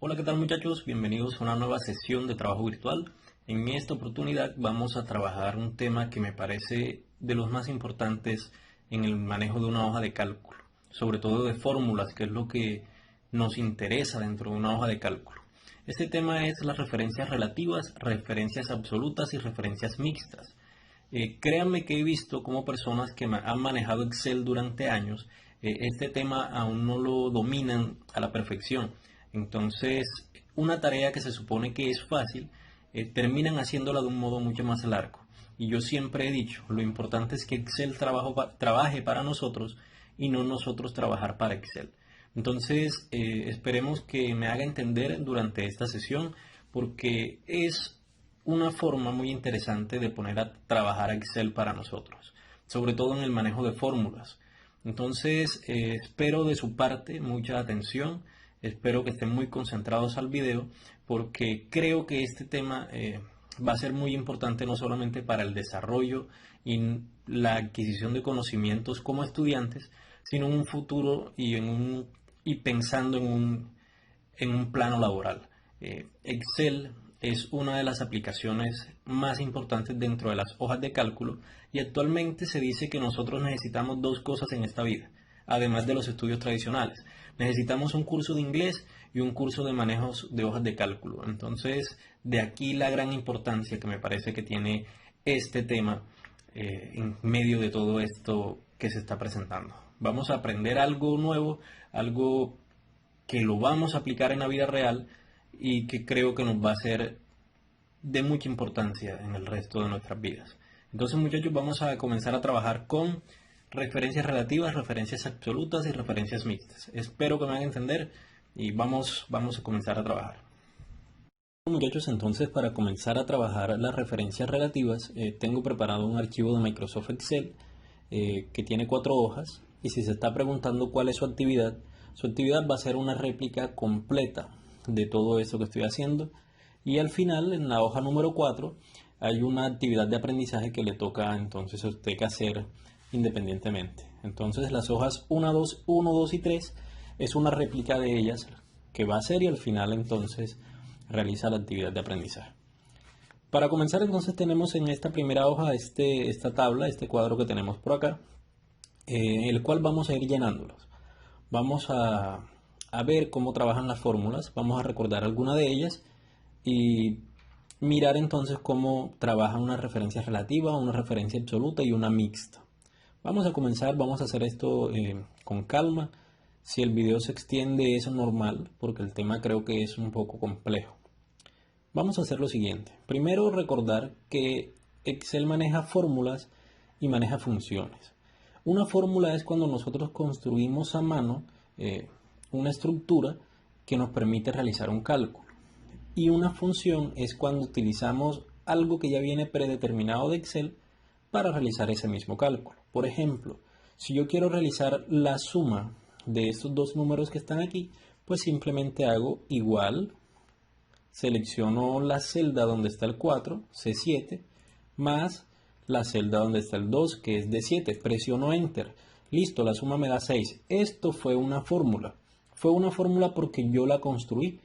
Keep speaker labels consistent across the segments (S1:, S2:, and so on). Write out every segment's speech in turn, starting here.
S1: Hola, ¿qué tal muchachos? Bienvenidos a una nueva sesión de trabajo virtual. En esta oportunidad vamos a trabajar un tema que me parece de los más importantes en el manejo de una hoja de cálculo, sobre todo de fórmulas, que es lo que nos interesa dentro de una hoja de cálculo. Este tema es las referencias relativas, referencias absolutas y referencias mixtas. Créanme que he visto como personas que han manejado Excel durante años, este tema aún no lo dominan a la perfección. Entonces, una tarea que se supone que es fácil, terminan haciéndola de un modo mucho más largo. Y yo siempre he dicho, lo importante es que Excel trabaje para nosotros y no nosotros trabajar para Excel. Entonces, esperemos que me haga entender durante esta sesión, porque es una forma muy interesante de poner a trabajar a Excel para nosotros, sobre todo en el manejo de fórmulas. Entonces, espero de su parte mucha atención, espero que estén muy concentrados al video, porque creo que este tema va a ser muy importante no solamente para el desarrollo y la adquisición de conocimientos como estudiantes, sino en un futuro y pensando en un plano laboral. Excel es una de las aplicaciones más importantes dentro de las hojas de cálculo y actualmente se dice que nosotros necesitamos dos cosas en esta vida, además de los estudios tradicionales. Necesitamos un curso de inglés y un curso de manejos de hojas de cálculo. Entonces, de aquí la gran importancia que me parece que tiene este tema en medio de todo esto que se está presentando. Vamos a aprender algo nuevo, algo que lo vamos a aplicar en la vida real y que creo que nos va a ser de mucha importancia en el resto de nuestras vidas. Entonces, muchachos, vamos a comenzar a trabajar con referencias relativas, referencias absolutas y referencias mixtas. Espero que me hagan entender y vamos a comenzar a trabajar. Muchachos, entonces para comenzar a trabajar las referencias relativas, tengo preparado un archivo de Microsoft Excel que tiene 4 hojas, y si se está preguntando cuál es su actividad va a ser una réplica completa de todo eso que estoy haciendo, y al final en la hoja número 4 hay una actividad de aprendizaje que le toca entonces a usted que hacer independientemente. Entonces las hojas 1, 2, 1, 2 y 3 es una réplica de ellas que va a hacer, y al final entonces realiza la actividad de aprendizaje. Para comenzar entonces tenemos en esta primera hoja esta tabla, este cuadro que tenemos por acá, el cual vamos a ir llenándolos. Vamos a ver cómo trabajan las fórmulas, vamos a recordar alguna de ellas y mirar entonces cómo trabaja una referencia relativa, una referencia absoluta y una mixta. Vamos a comenzar, vamos a hacer esto con calma. Si el video se extiende es normal, porque el tema creo que es un poco complejo. Vamos a hacer lo siguiente. Primero, recordar que Excel maneja fórmulas y maneja funciones. Una fórmula es cuando nosotros construimos a mano una estructura que nos permite realizar un cálculo. Y una función es cuando utilizamos algo que ya viene predeterminado de Excel para realizar ese mismo cálculo. Por ejemplo, si yo quiero realizar la suma de estos dos números que están aquí, pues simplemente hago igual. Selecciono la celda donde está el 4, C7, más la celda donde está el 2, que es D7. Presiono Enter. Listo, la suma me da 6. Esto fue una fórmula. Fue una fórmula porque yo la construí.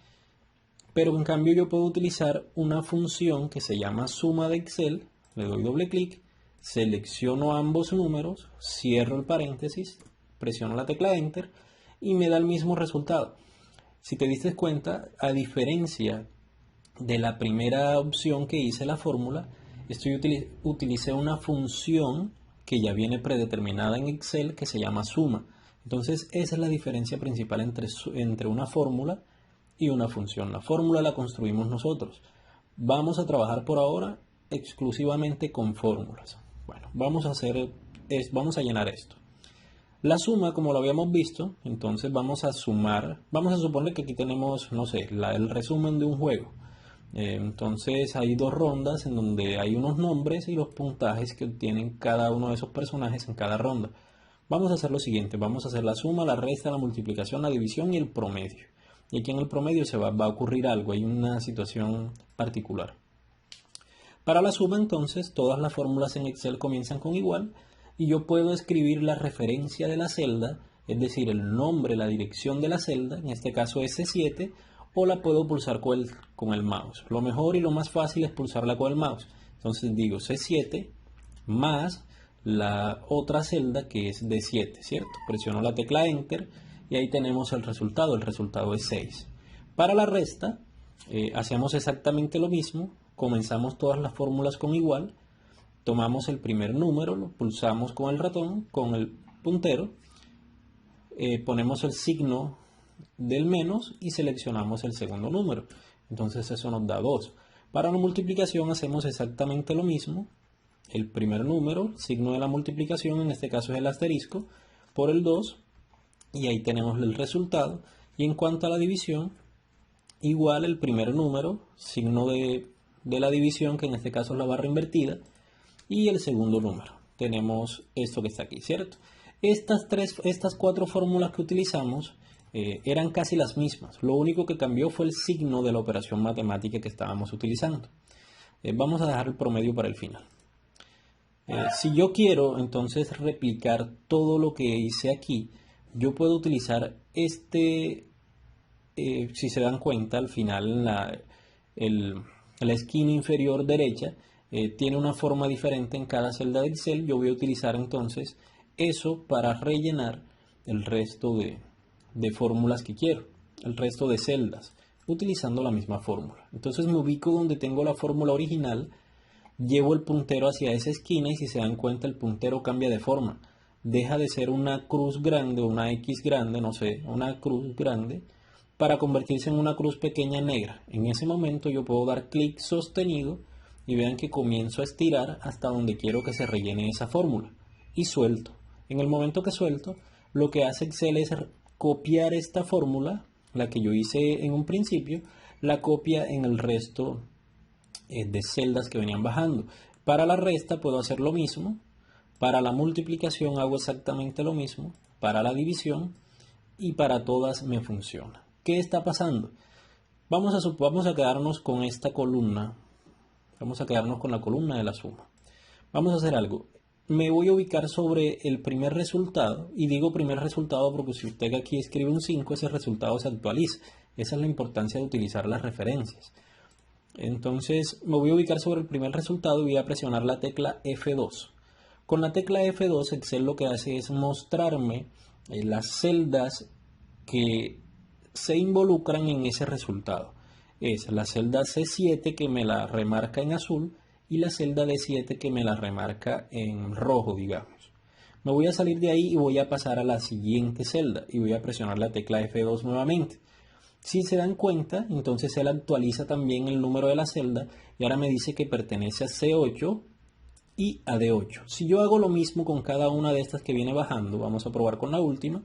S1: Pero en cambio yo puedo utilizar una función que se llama suma de Excel. Le doy doble clic, selecciono ambos números, cierro el paréntesis, presiono la tecla Enter y me da el mismo resultado. Si te diste cuenta, a diferencia de la primera opción que hice la fórmula, utilicé una función que ya viene predeterminada en Excel que se llama suma. Entonces esa es la diferencia principal entre una fórmula y una función. La fórmula la construimos nosotros. Vamos a trabajar por ahora exclusivamente con fórmulas. Bueno, vamos a llenar esto. La suma, como lo habíamos visto, entonces vamos a sumar. Vamos a suponer que aquí tenemos, no sé, el resumen de un juego. Entonces hay dos rondas en donde hay unos nombres y los puntajes que obtienen cada uno de esos personajes en cada ronda. Vamos a hacer lo siguiente, vamos a hacer la suma, la resta, la multiplicación, la división y el promedio. Y aquí en el promedio va a ocurrir algo, hay una situación particular. Para la suma entonces todas las fórmulas en Excel comienzan con igual y yo puedo escribir la referencia de la celda, es decir, el nombre, la dirección de la celda, en este caso S7, o la puedo pulsar con el mouse. Lo mejor y lo más fácil es pulsarla con el mouse. Entonces digo C7 más la otra celda que es D7, ¿cierto? Presiono la tecla Enter y ahí tenemos el resultado es 6. Para la resta hacemos exactamente lo mismo, comenzamos todas las fórmulas con igual, tomamos el primer número, lo pulsamos con el ratón, con el puntero, ponemos el signo del menos y seleccionamos el segundo número. Entonces eso nos da 2. Para la multiplicación hacemos exactamente lo mismo. El primer número, signo de la multiplicación, en este caso es el asterisco, por el 2 y ahí tenemos el resultado. Y en cuanto a la división, igual el primer número, signo de la división, que en este caso es la barra invertida, y el segundo número. Tenemos esto que está aquí, ¿cierto? Estas 4 fórmulas que utilizamos eran casi las mismas. Lo único que cambió fue el signo de la operación matemática que estábamos utilizando. Vamos a dejar el promedio para el final. Si yo quiero entonces replicar todo lo que hice aquí, yo puedo utilizar si se dan cuenta, al final la esquina inferior derecha tiene una forma diferente en cada celda de Excel. Yo voy a utilizar entonces eso para rellenar el resto de fórmulas que quiero, el resto de celdas, utilizando la misma fórmula. Entonces me ubico donde tengo la fórmula original, llevo el puntero hacia esa esquina y si se dan cuenta el puntero cambia de forma. Deja de ser una cruz grande o una X grande, no sé, una cruz grande, para convertirse en una cruz pequeña negra. En ese momento yo puedo dar clic sostenido y vean que comienzo a estirar hasta donde quiero que se rellene esa fórmula y suelto. En el momento que suelto, lo que hace Excel es copiar esta fórmula, la que yo hice en un principio, la copia en el resto de celdas que venían bajando. Para la resta puedo hacer lo mismo, para la multiplicación hago exactamente lo mismo, para la división y para todas me funciona. ¿Qué está pasando? Vamos a quedarnos con esta columna, vamos a quedarnos con la columna de la suma. Vamos a hacer algo. Me voy a ubicar sobre el primer resultado, y digo primer resultado porque si usted aquí escribe un 5, ese resultado se actualiza. Esa es la importancia de utilizar las referencias. Entonces me voy a ubicar sobre el primer resultado y voy a presionar la tecla F2. Con la tecla F2 Excel lo que hace es mostrarme las celdas que se involucran en ese resultado. Es la celda C7 que me la remarca en azul y la celda D7 que me la remarca en rojo, digamos. Me voy a salir de ahí y voy a pasar a la siguiente celda y voy a presionar la tecla F2 nuevamente. Si se dan cuenta, entonces él actualiza también el número de la celda y ahora me dice que pertenece a C8 y a D8. Si yo hago lo mismo con cada una de estas que viene bajando, vamos a probar con la última,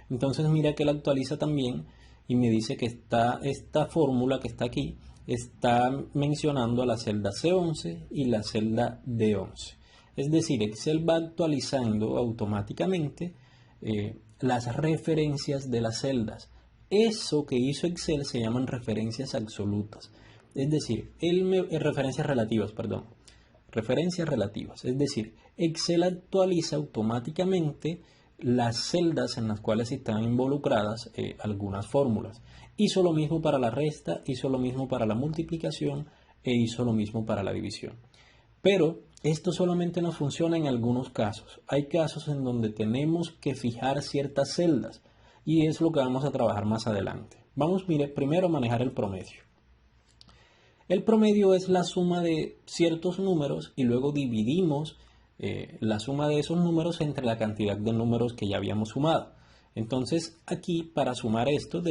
S1: entonces mira que él actualiza también y me dice que esta fórmula que está aquí está mencionando a la celda C11 y la celda D11. Es decir, Excel va actualizando automáticamente las referencias de las celdas. Eso que hizo Excel se llaman referencias absolutas. Es decir, referencias relativas, perdón. Referencias relativas. Es decir, Excel actualiza automáticamente las celdas en las cuales están involucradas algunas fórmulas. Hizo lo mismo para la resta, hizo lo mismo para la multiplicación e hizo lo mismo para la división. Pero esto solamente nos funciona en algunos casos. Hay casos en donde tenemos que fijar ciertas celdas y es lo que vamos a trabajar más adelante. Vamos primero a manejar el promedio. El promedio es la suma de ciertos números y luego dividimos la suma de esos números entre la cantidad de números que ya habíamos sumado. Entonces aquí para sumar esto,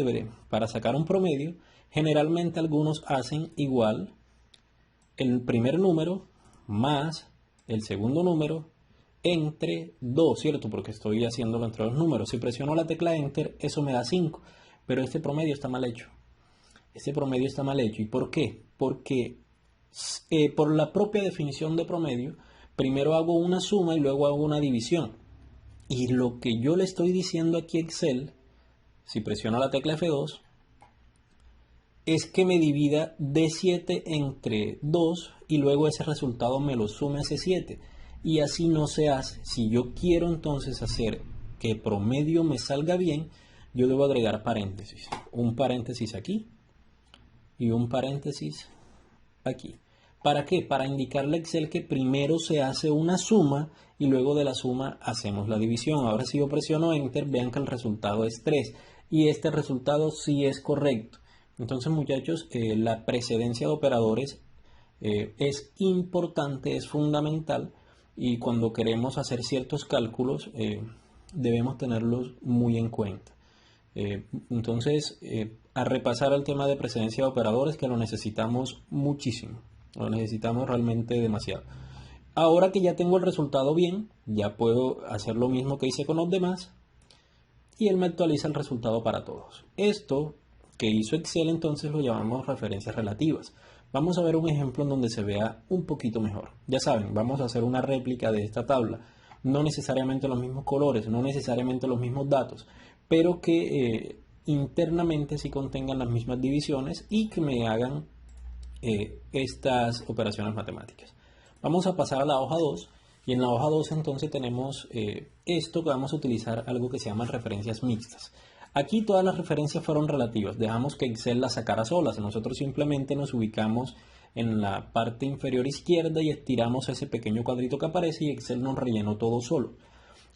S1: para sacar un promedio, generalmente algunos hacen igual el primer número más el segundo número entre 2, ¿cierto? Porque estoy haciéndolo entre los números. Si presiono la tecla Enter, eso me da 5, pero este promedio está mal hecho. Este promedio está mal hecho. ¿Y por qué? Porque por la propia definición de promedio, primero hago una suma y luego hago una división. Y lo que yo le estoy diciendo aquí a Excel, si presiono la tecla F2, es que me divida D7 entre 2 y luego ese resultado me lo sume a C7. Y así no se hace. Si yo quiero entonces hacer que promedio me salga bien, yo debo agregar paréntesis. Un paréntesis aquí y un paréntesis aquí. ¿Para qué? Para indicarle a Excel que primero se hace una suma y luego de la suma hacemos la división. Ahora si yo presiono Enter, vean que el resultado es 3 y este resultado sí es correcto. Entonces, muchachos, la precedencia de operadores es importante, es fundamental, y cuando queremos hacer ciertos cálculos debemos tenerlos muy en cuenta. Entonces, a repasar el tema de precedencia de operadores, que lo necesitamos muchísimo, lo necesitamos realmente demasiado. Ahora que ya tengo el resultado bien, ya puedo hacer lo mismo que hice con los demás y él me actualiza el resultado para todos. Esto que hizo Excel entonces lo llamamos referencias relativas. Vamos a ver un ejemplo en donde se vea un poquito mejor. Ya saben, vamos a hacer una réplica de esta tabla. No necesariamente los mismos colores, no necesariamente los mismos datos, pero que internamente sí contengan las mismas divisiones y que me hagan estas operaciones matemáticas. Vamos a pasar a la hoja 2 y en la hoja 2 entonces tenemos esto que vamos a utilizar, algo que se llaman referencias mixtas. Aquí todas las referencias fueron relativas, dejamos que Excel las sacara solas, nosotros simplemente nos ubicamos en la parte inferior izquierda y estiramos ese pequeño cuadrito que aparece y Excel nos rellenó todo solo.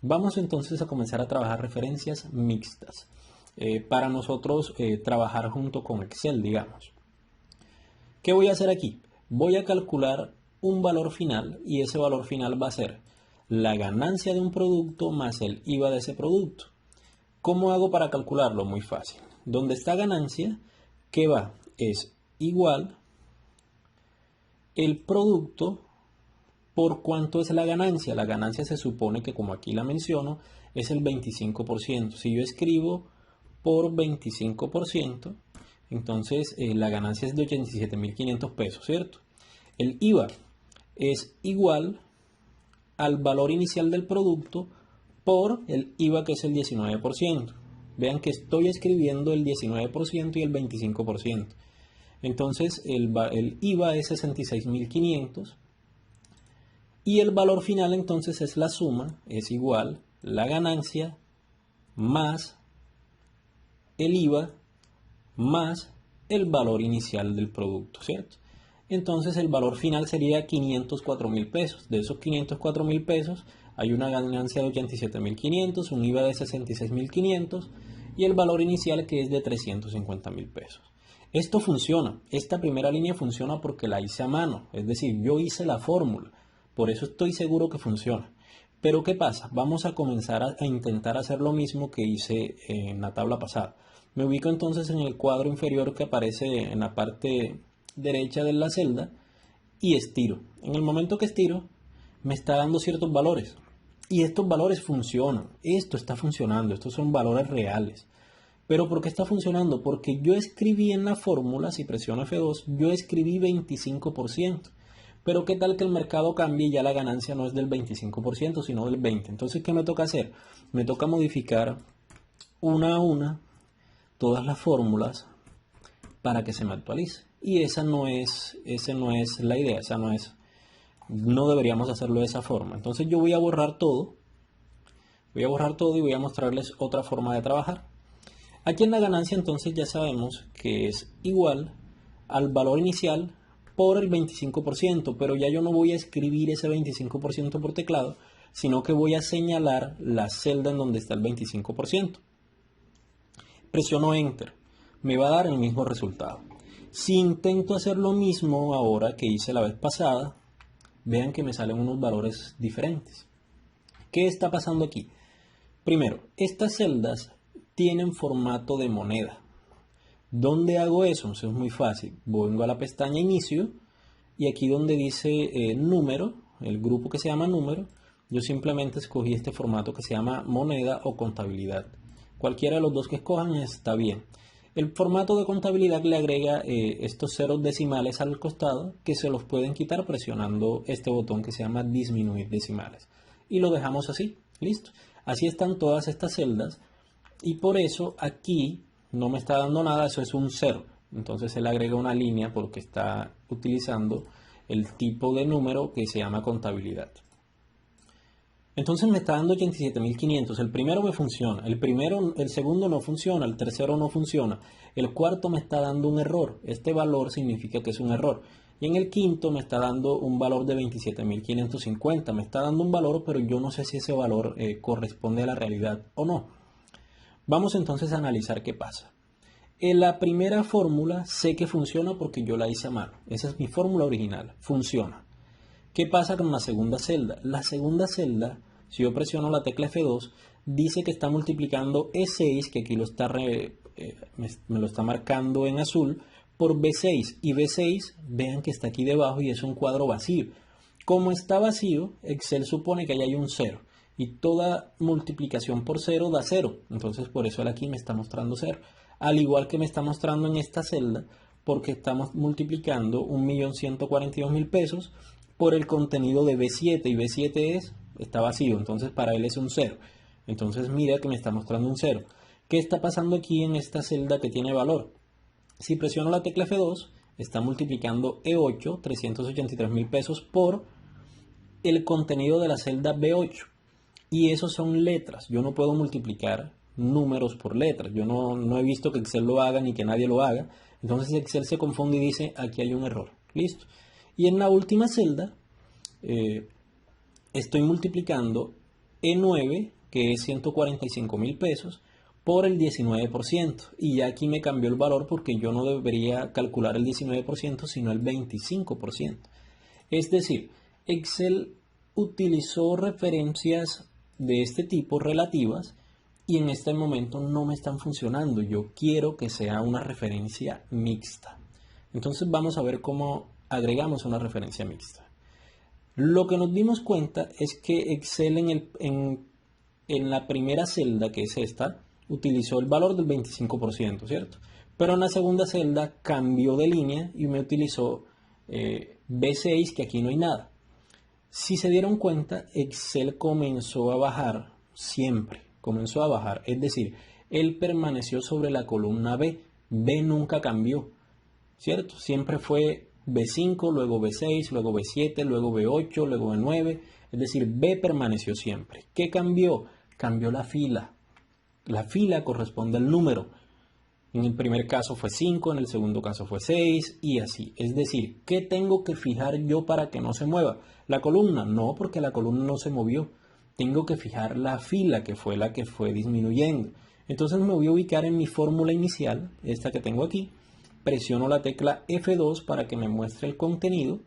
S1: Vamos entonces a comenzar a trabajar referencias mixtas para nosotros trabajar junto con Excel, digamos. ¿Qué voy a hacer aquí? Voy a calcular un valor final y ese valor final va a ser la ganancia de un producto más el IVA de ese producto. ¿Cómo hago para calcularlo? Muy fácil. Donde está ganancia, ¿qué va? Es igual el producto por cuánto es la ganancia. La ganancia se supone que, como aquí la menciono, es el 25%. Si yo escribo por 25%, entonces la ganancia es de 87.500 pesos, ¿cierto? El IVA es igual al valor inicial del producto por el IVA, que es el 19%. Vean que estoy escribiendo el 19% y el 25%. Entonces el IVA es 66.500 y el valor final entonces es la suma, es igual la ganancia más el IVA más el valor inicial del producto, ¿cierto? Entonces el valor final sería 504.000 pesos. De esos 504.000 pesos hay una ganancia de 87.500, un IVA de 66.500 y el valor inicial que es de 350.000 pesos. Esto funciona, esta primera línea funciona porque la hice a mano, es decir, yo hice la fórmula, por eso estoy seguro que funciona. Pero ¿qué pasa? Vamos a comenzar a intentar hacer lo mismo que hice en la tabla pasada. Me ubico entonces en el cuadro inferior que aparece en la parte derecha de la celda y estiro. En el momento que estiro, me está dando ciertos valores. Y estos valores funcionan. Esto está funcionando. Estos son valores reales. ¿Pero por qué está funcionando? Porque yo escribí en la fórmula, si presiono F2, yo escribí 25%. Pero ¿qué tal que el mercado cambie y ya la ganancia no es del 25%, sino del 20%? Entonces, ¿qué me toca hacer? Me toca modificar una a una todas las fórmulas para que se me actualice. Y esa no es la idea, no deberíamos hacerlo de esa forma. Entonces yo voy a borrar todo y voy a mostrarles otra forma de trabajar. Aquí en la ganancia entonces ya sabemos que es igual al valor inicial por el 25%, pero ya yo no voy a escribir ese 25% por teclado, sino que voy a señalar la celda en donde está el 25%. Presiono Enter, me va a dar el mismo resultado. Si intento hacer lo mismo ahora que hice la vez pasada, vean que me salen unos valores diferentes. ¿Qué está pasando aquí? Primero, estas celdas tienen formato de moneda. ¿Dónde hago eso? Entonces es muy fácil. Vengo a la pestaña Inicio y aquí donde dice número, el grupo que se llama número, yo simplemente escogí este formato que se llama moneda o contabilidad. Cualquiera de los dos que escojan está bien. El formato de contabilidad le agrega estos ceros decimales al costado que se los pueden quitar presionando este botón que se llama disminuir decimales. Y lo dejamos así, listo. Así están todas estas celdas y por eso aquí no me está dando nada, eso es un 0. Entonces él agrega una línea porque está utilizando el tipo de número que se llama contabilidad. Entonces me está dando 87.500. El primero me funciona, el segundo no funciona, el tercero no funciona. El cuarto me está dando un error. Este valor significa que es un error. Y en el quinto me está dando un valor de 27.550. Me está dando un valor, pero yo no sé si ese valor corresponde a la realidad o no. Vamos entonces a analizar qué pasa. En la primera fórmula sé que funciona porque yo la hice a mano. Esa es mi fórmula original. Funciona. ¿Qué pasa con la segunda celda? La segunda celda, si yo presiono la tecla F2, dice que está multiplicando E6, que aquí me lo está marcando en azul, por B6. Y B6, vean que está aquí debajo y es un cuadro vacío. Como está vacío, Excel supone que ahí hay un 0. Y toda multiplicación por 0 da 0. Entonces por eso él aquí me está mostrando 0. Al igual que me está mostrando en esta celda, porque estamos multiplicando 1.142.000 pesos por el contenido de B7 y B7 está vacío, entonces para él es un 0. Entonces mira que me está mostrando un 0. ¿Qué está pasando aquí en esta celda que tiene valor? Si presiono la tecla F2, está multiplicando E8, 383.000 pesos por el contenido de la celda B8. Y esos son letras. Yo no puedo multiplicar números por letras. Yo no he visto que Excel lo haga ni que nadie lo haga. Entonces Excel se confunde y dice, aquí hay un error. Listo. Y en la última celda estoy multiplicando E9, que es 145.000 pesos, por el 19%. Y ya aquí me cambió el valor porque yo no debería calcular el 19%, sino el 25%. Es decir, Excel utilizó referencias de este tipo relativas y en este momento no me están funcionando. Yo quiero que sea una referencia mixta. Entonces vamos a ver cómo agregamos una referencia mixta. Lo que nos dimos cuenta es que Excel en la primera celda, que es esta, utilizó el valor del 25%, ¿cierto? Pero en la segunda celda cambió de línea y me utilizó B6, que aquí no hay nada. Si se dieron cuenta, Excel comenzó a bajar siempre, comenzó a bajar. Es decir, él permaneció sobre la columna B. B nunca cambió, ¿cierto? Siempre fue B5, luego B6, luego B7, luego B8, luego B9. Es decir, B permaneció siempre. ¿Qué cambió? Cambió la fila. La fila corresponde al número. En el primer caso fue 5, en el segundo caso fue 6 y así. Es decir, ¿qué tengo que fijar yo para que no se mueva? ¿La columna? No, porque la columna no se movió. Tengo que fijar la fila, que fue la que fue disminuyendo. Entonces me voy a ubicar en mi fórmula inicial, esta que tengo aquí. Presiono la tecla F2 para que me muestre el contenido.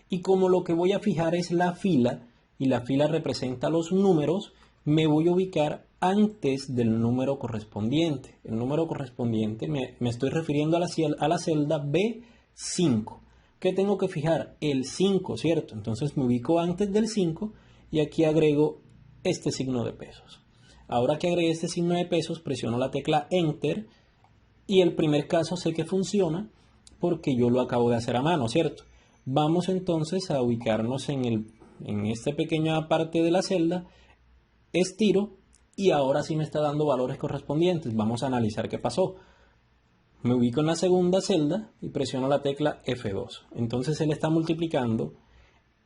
S1: Y como lo que voy a fijar es la fila, y la fila representa los números, me voy a ubicar antes del número correspondiente. El número correspondiente me estoy refiriendo a la celda B5. ¿Qué tengo que fijar? El 5, ¿cierto? Entonces me ubico antes del 5 y aquí agrego este signo de pesos. Ahora que agregué este signo de pesos, presiono la tecla Enter y el primer caso sé que funciona porque yo lo acabo de hacer a mano, ¿cierto? Vamos entonces a ubicarnos en esta pequeña parte de la celda, estiro y ahora sí me está dando valores correspondientes. Vamos a analizar qué pasó. Me ubico en la segunda celda y presiono la tecla F2. Entonces él está multiplicando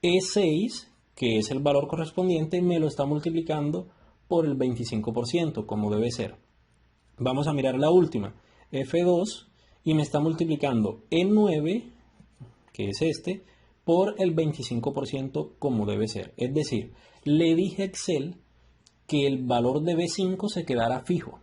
S1: E6, que es el valor correspondiente, me lo está multiplicando por el 25%, como debe ser. Vamos a mirar la última, F2, y me está multiplicando E9, que es este, por el 25%, como debe ser. Es decir, le dije a Excel que el valor de B5 se quedara fijo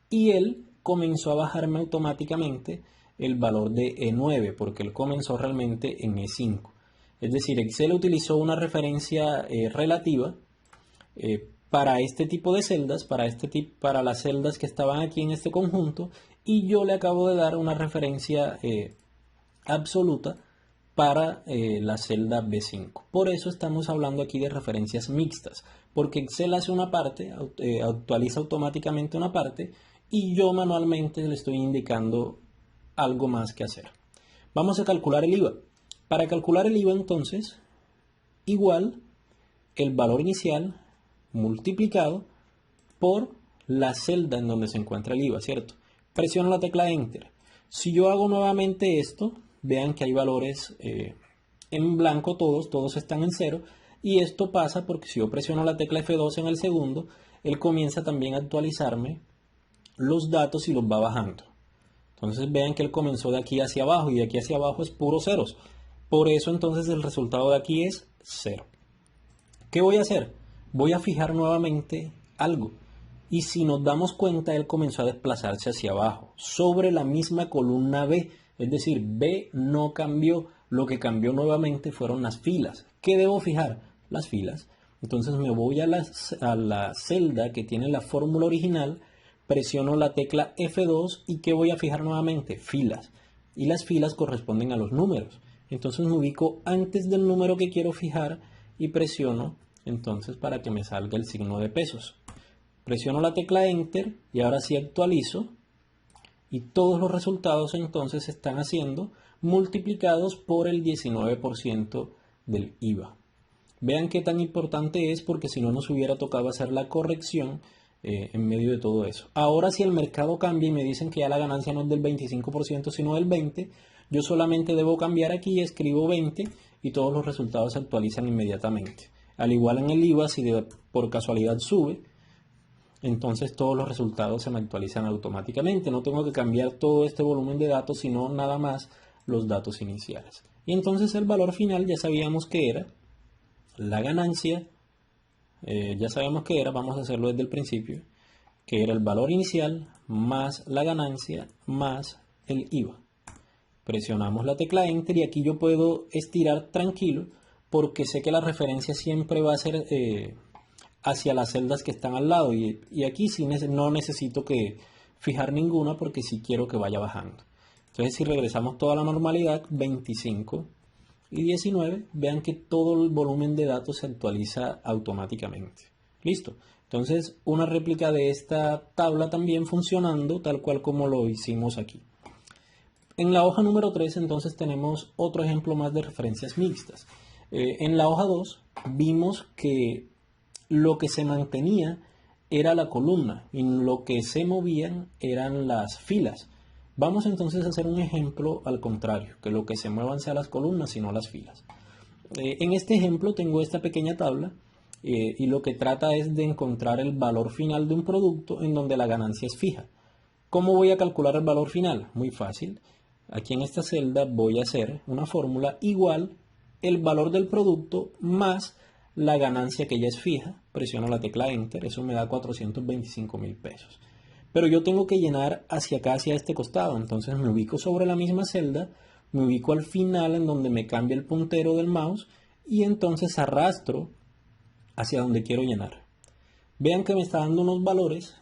S1: y él comenzó a bajarme automáticamente el valor de E9 porque él comenzó realmente en E5. Es decir, Excel utilizó una referencia relativa para este tipo de celdas, para las celdas que estaban aquí en este conjunto, y yo le acabo de dar una referencia absoluta para la celda B5. Por eso estamos hablando aquí de referencias mixtas, porque Excel hace una parte, actualiza automáticamente una parte y yo manualmente le estoy indicando algo más que hacer. Vamos a calcular el IVA. Para calcular el IVA entonces, igual el valor inicial multiplicado por la celda en donde se encuentra el IVA, ¿cierto? Presiono la tecla Enter. Si yo hago nuevamente esto, vean que hay valores en blanco todos están en 0 Y esto pasa porque si yo presiono la tecla F2 en el segundo, él comienza también a actualizarme los datos y los va bajando. Entonces vean que él comenzó de aquí hacia abajo y de aquí hacia abajo es puro ceros. Por eso entonces el resultado de aquí es 0. ¿Qué voy a hacer? Voy a fijar nuevamente algo. Y si nos damos cuenta, él comenzó a desplazarse hacia abajo, sobre la misma columna B. Es decir, B no cambió, lo que cambió nuevamente fueron las filas. ¿Qué debo fijar? Las filas. Entonces me voy a la celda que tiene la fórmula original, presiono la tecla F2 y ¿qué voy a fijar nuevamente? Filas. Y las filas corresponden a los números. Entonces me ubico antes del número que quiero fijar y presiono entonces para que me salga el signo de pesos. Presiono la tecla Enter y ahora sí actualizo y todos los resultados entonces se están haciendo multiplicados por el 19% del IVA. Vean qué tan importante es porque si no nos hubiera tocado hacer la corrección en medio de todo eso. Ahora si el mercado cambia y me dicen que ya la ganancia no es del 25% sino del 20%, yo solamente debo cambiar aquí, escribo 20 y todos los resultados se actualizan inmediatamente. Al igual en el IVA, si por casualidad sube, entonces todos los resultados se me actualizan automáticamente. No tengo que cambiar todo este volumen de datos, sino nada más los datos iniciales. Y entonces el valor final ya sabíamos que era la ganancia, vamos a hacerlo desde el principio, que era el valor inicial más la ganancia más el IVA. Presionamos la tecla Enter y aquí yo puedo estirar tranquilo porque sé que la referencia siempre va a ser hacia las celdas que están al lado y aquí sí no necesito que fijar ninguna porque sí quiero que vaya bajando. Entonces si regresamos toda la normalidad, 25 y 19, vean que todo el volumen de datos se actualiza automáticamente. Listo. Entonces una réplica de esta tabla también funcionando tal cual como lo hicimos aquí. En la hoja número 3 entonces tenemos otro ejemplo más de referencias mixtas. En la hoja 2 vimos que lo que se mantenía era la columna y lo que se movían eran las filas. Vamos entonces a hacer un ejemplo al contrario, que lo que se muevan sea las columnas y no las filas. En este ejemplo tengo esta pequeña tabla y lo que trata es de encontrar el valor final de un producto en donde la ganancia es fija. ¿Cómo voy a calcular el valor final? Muy fácil. Aquí en esta celda voy a hacer una fórmula igual el valor del producto más la ganancia que ya es fija. Presiono la tecla Enter, eso me da 425.000 pesos. Pero yo tengo que llenar hacia acá, hacia este costado. Entonces me ubico sobre la misma celda, me ubico al final en donde me cambia el puntero del mouse y entonces arrastro hacia donde quiero llenar. Vean que me está dando unos valores.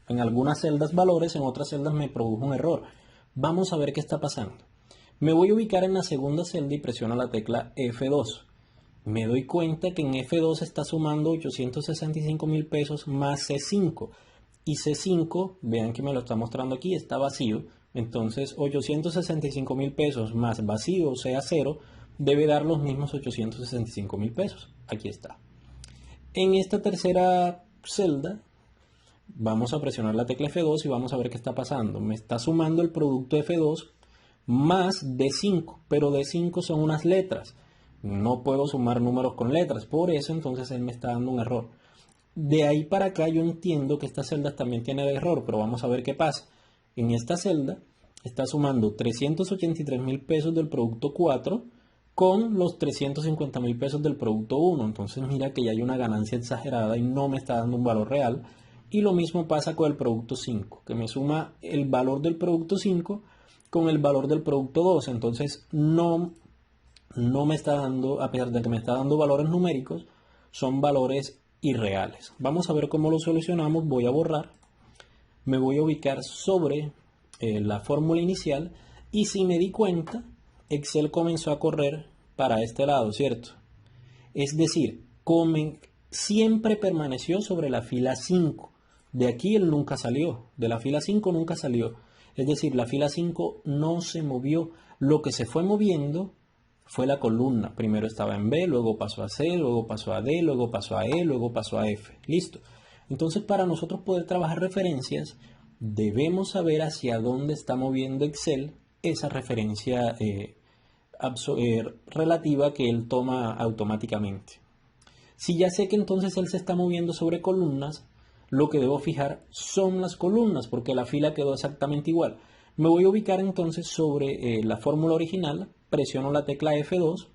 S1: En algunas celdas valores, en otras celdas me produjo un error. Vamos a ver qué está pasando. Me voy a ubicar en la segunda celda y presiono la tecla F2. Me doy cuenta que en F2 está sumando 865.000 pesos más C5. Y C5, vean que me lo está mostrando aquí, está vacío. Entonces 865.000 pesos más vacío, o sea 0, debe dar los mismos 865.000 pesos. Aquí está. En esta tercera celda vamos a presionar la tecla F2 y vamos a ver qué está pasando. Me está sumando el producto F2 más D5, pero D5 son unas letras. No puedo sumar números con letras, por eso entonces él me está dando un error. De ahí para acá yo entiendo que estas celdas también tienen error, pero vamos a ver qué pasa. En esta celda está sumando 383.000 pesos del producto 4 con los 350.000 pesos del producto 1. Entonces mira que ya hay una ganancia exagerada y no me está dando un valor real. Y lo mismo pasa con el producto 5, que me suma el valor del producto 5 con el valor del producto 2. Entonces no me está dando, a pesar de que me está dando valores numéricos, son valores irreales. Vamos a ver cómo lo solucionamos. Voy a borrar, me voy a ubicar sobre la fórmula inicial y si me di cuenta, Excel comenzó a correr para este lado, ¿cierto? Es decir, siempre permaneció sobre la fila 5. De aquí él nunca salió, de la fila 5 nunca salió. Es decir, la fila 5 no se movió. Lo que se fue moviendo fue la columna. Primero estaba en B, luego pasó a C, luego pasó a D, luego pasó a E, luego pasó a F. Listo. Entonces, para nosotros poder trabajar referencias, debemos saber hacia dónde está moviendo Excel esa referencia relativa que él toma automáticamente. Si ya sé que entonces él se está moviendo sobre columnas, lo que debo fijar son las columnas, porque la fila quedó exactamente igual. Me voy a ubicar entonces sobre la fórmula original, presiono la tecla F2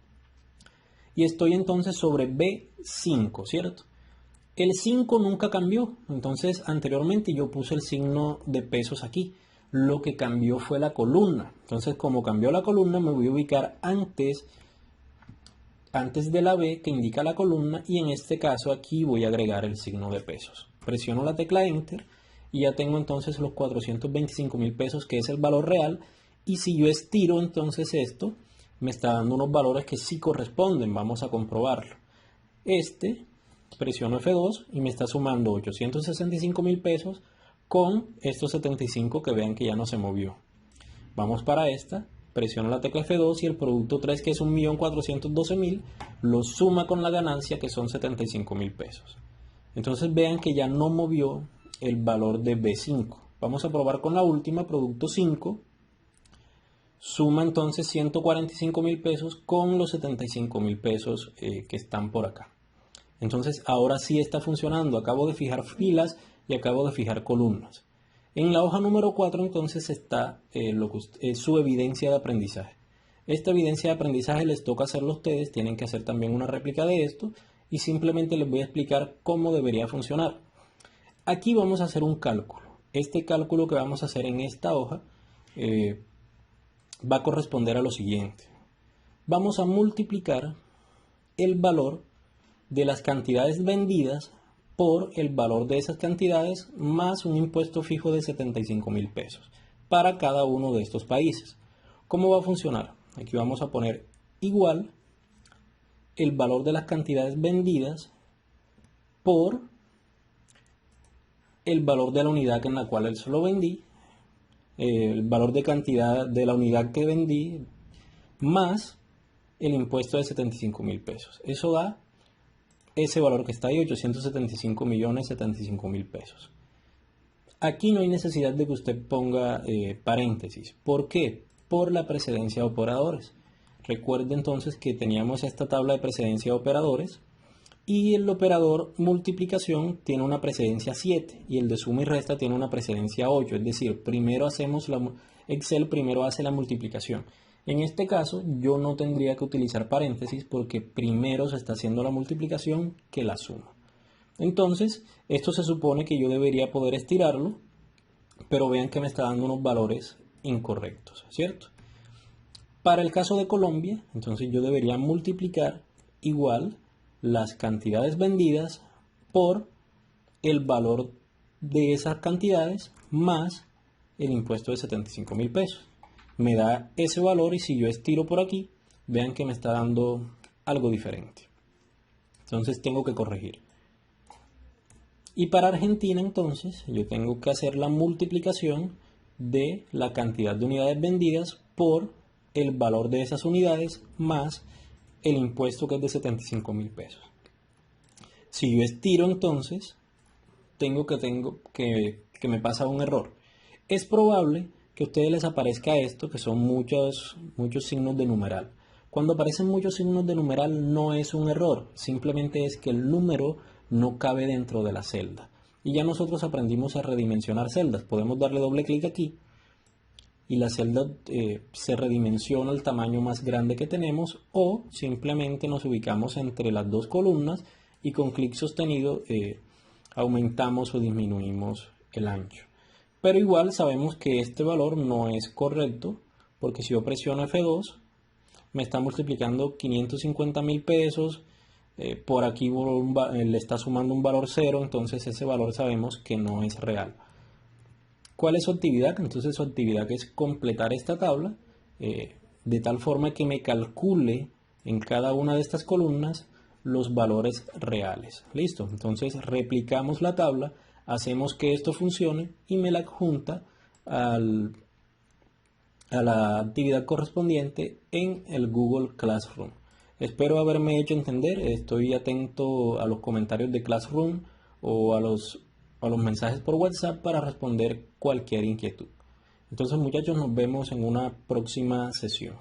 S1: y estoy entonces sobre B5, ¿cierto? El 5 nunca cambió, entonces anteriormente yo puse el signo de pesos aquí. Lo que cambió fue la columna. Entonces, como cambió la columna, me voy a ubicar antes de la B que indica la columna y en este caso aquí voy a agregar el signo de pesos. Presiono la tecla Enter y ya tengo entonces los 425.000 pesos, que es el valor real, y si yo estiro entonces esto, me está dando unos valores que sí corresponden. Vamos a comprobarlo. Presiono F2 y me está sumando 865.000 pesos con estos 75 que vean que ya no se movió. Vamos para esta, presiono la tecla F2 y el producto 3, que es 1.412.000, lo suma con la ganancia, que son 75.000 pesos. Entonces vean que ya no movió el valor de B5. Vamos a probar con la última, producto 5, suma entonces 145.000 pesos con los 75.000 pesos que están por acá. Entonces ahora sí está funcionando. Acabo de fijar filas y acabo de fijar columnas. En la hoja número 4 entonces está su evidencia de aprendizaje. Esta evidencia de aprendizaje les toca hacerlo a ustedes. Tienen que hacer también una réplica de esto y simplemente les voy a explicar cómo debería funcionar. Aquí vamos a hacer un cálculo. Este cálculo que vamos a hacer en esta hoja va a corresponder a lo siguiente. Vamos a multiplicar el valor de las cantidades vendidas por el valor de esas cantidades más un impuesto fijo de 75.000 pesos para cada uno de estos países. ¿Cómo va a funcionar? Aquí vamos a poner igual el valor de las cantidades vendidas por el valor de la unidad en la cual se lo vendí, el valor de cantidad de la unidad que vendí más el impuesto de 75.000 pesos. Eso da ese valor que está ahí, 875.075.000 pesos. Aquí no hay necesidad de que usted ponga paréntesis. ¿Por qué? Por la precedencia de operadores. Recuerde entonces que teníamos esta tabla de precedencia de operadores y el operador multiplicación tiene una precedencia 7 y el de suma y resta tiene una precedencia 8. Es decir, Excel primero hace la multiplicación. En este caso yo no tendría que utilizar paréntesis porque primero se está haciendo la multiplicación que la suma. Entonces esto se supone que yo debería poder estirarlo, pero vean que me está dando unos valores incorrectos, ¿cierto? Para el caso de Colombia, entonces yo debería multiplicar igual las cantidades vendidas por el valor de esas cantidades más el impuesto de 75.000 pesos. Me da ese valor y si yo estiro por aquí, vean que me está dando algo diferente. Entonces tengo que corregir. Y para Argentina entonces yo tengo que hacer la multiplicación de la cantidad de unidades vendidas por el valor de esas unidades más el impuesto, que es de 75.000 pesos. Si yo estiro entonces, tengo que me pasa un error. Es probable que a ustedes les aparezca esto, que son muchos signos de numeral. Cuando aparecen muchos signos de numeral no es un error, simplemente es que el número no cabe dentro de la celda. Y ya nosotros aprendimos a redimensionar celdas. Podemos darle doble clic aquí y la celda se redimensiona al tamaño más grande que tenemos, o simplemente nos ubicamos entre las dos columnas y con clic sostenido aumentamos o disminuimos el ancho. Pero igual sabemos que este valor no es correcto, porque si yo presiono F2 me está multiplicando 550.000 pesos, por aquí le está sumando un valor 0, entonces ese valor sabemos que no es real. ¿Cuál es su actividad? Entonces su actividad es completar esta tabla de tal forma que me calcule en cada una de estas columnas los valores reales. Listo, entonces replicamos la tabla, hacemos que esto funcione y me la adjunta a la actividad correspondiente en el Google Classroom. Espero haberme hecho entender. Estoy atento a los comentarios de Classroom o a los mensajes por WhatsApp para responder cualquier inquietud. Entonces, muchachos, nos vemos en una próxima sesión.